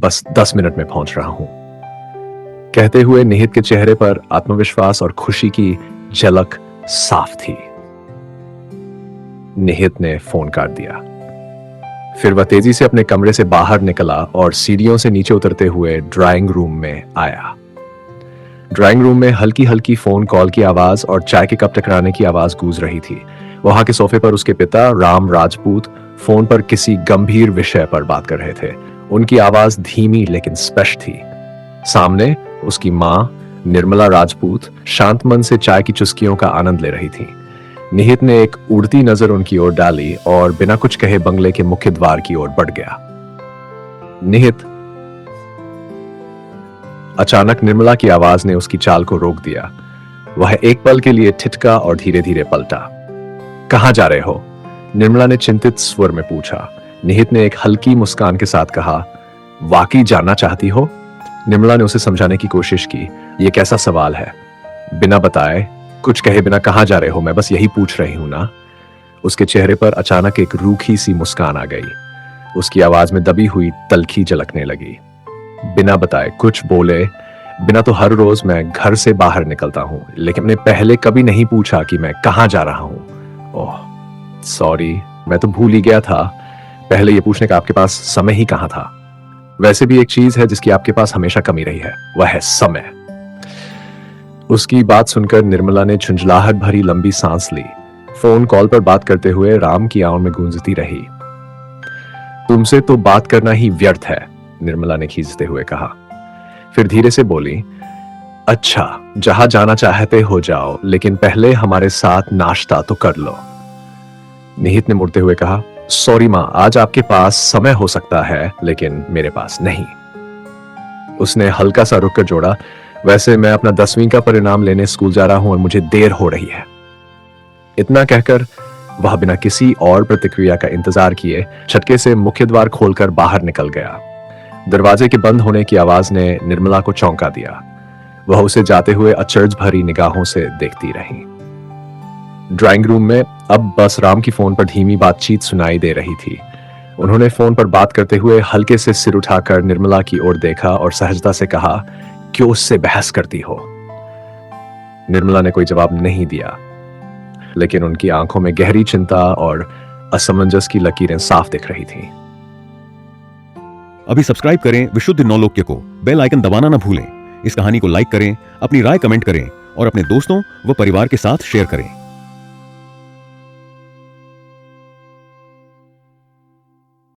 बस 10 मिनट में पहुंच रहा हूं। कहते हुए निहित के चेहरे पर आत्मविश्वास और खुशी की झलक साफ थी। निहित ने फोन काट दिया। फिर वह तेजी से अपने कमरे से बाहर निकला और सीढ़ियों से नीचे उतरते हुए ड्राइंग रूम में आया। ड्राइंग रूम में हल्की हल्की फोन कॉल की आवाज और चाय के कप टकराने की आवाज गूंज रही थी। वहां के सोफे पर उसके पिता राम राजपूत फोन पर किसी गंभीर विषय पर बात कर रहे थे। उनकी आवाज धीमी लेकिन स्पष्ट थी। सामने उसकी मां निर्मला राजपूत शांत मन से चाय की चुस्कियों का आनंद ले रही थी। निहित ने एक उड़ती नजर उनकी ओर डाली और बिना कुछ कहे बंगले के मुख्य द्वार की ओर बढ़ गया। निहित। अचानक निर्मला की आवाज ने उसकी चाल को रोक दिया। वह एक पल के लिए ठिठका और धीरे धीरे पलटा। कहां जा रहे हो? निर्मला ने चिंतित स्वर में पूछा। निहित ने एक हल्की मुस्कान के साथ कहा, वाकई जानना चाहती हो? निर्मला ने उसे समझाने की कोशिश की। यह कैसा सवाल है? बिना बताए, कुछ कहे बिना कहां जा रहे हो? मैं बस यही पूछ रही हूं ना। उसके चेहरे पर अचानक एक रूखी सी मुस्कान आ गई। उसकी आवाज में दबी हुई तल्खी झलकने लगी। बिना बताए कुछ बोले बिना तो हर रोज मैं घर से बाहर निकलता हूं, लेकिन मैंने पहले कभी नहीं पूछा कि मैं कहां जा रहा हूं। ओह सॉरी, मैं तो भूल ही गया था। पहले यह पूछने का आपके पास समय ही कहां था? वैसे भी एक चीज है जिसकी आपके पास हमेशा कमी रही है, वह है समय। उसकी बात सुनकर निर्मला ने झुंझलाहट भरी लंबी सांस ली। फोन कॉल पर बात करते हुए राम की आंखों में गूंजती रही। तुमसे तो बात करना ही व्यर्थ है, निर्मला ने खींचते हुए कहा। फिर धीरे से बोली, अच्छा जहां जाना चाहते हो जाओ, लेकिन पहले हमारे साथ नाश्ता तो कर लो। निहित ने मुड़ते हुए कहा, सॉरी मां, आज आपके पास समय हो सकता है लेकिन मेरे पास नहीं। उसने हल्का सा रुक कर जोड़ा, वैसे मैं अपना 10वीं का परिणाम लेने स्कूल जा रहा हूं और मुझे देर हो रही है। इतना कहकर वह बिना किसी और प्रतिक्रिया का इंतजार किए छटके से मुख्य द्वार खोलकर बाहर निकल गया। दरवाजे के बंद होने की आवाज ने निर्मला को चौंका दिया। वह उसे जाते हुए अचरज भरी निगाहों से देखती रही। ड्राइंग रूम में अब बस राम की फोन पर धीमी बातचीत सुनाई दे रही थी। उन्होंने फोन पर बात करते हुए हल्के से सिर उठाकर निर्मला की ओर देखा और सहजता से कहा, क्यों उससे बहस करती हो? निर्मला ने कोई जवाब नहीं दिया, लेकिन उनकी आंखों में गहरी चिंता और असमंजस की लकीरें साफ दिख रही थीं। अभी सब्सक्राइब करें विशुद्ध नौलोक्य को, बेल आइकन दबाना ना भूलें। इस कहानी को लाइक करें, अपनी राय कमेंट करें और अपने दोस्तों व परिवार के साथ शेयर करें।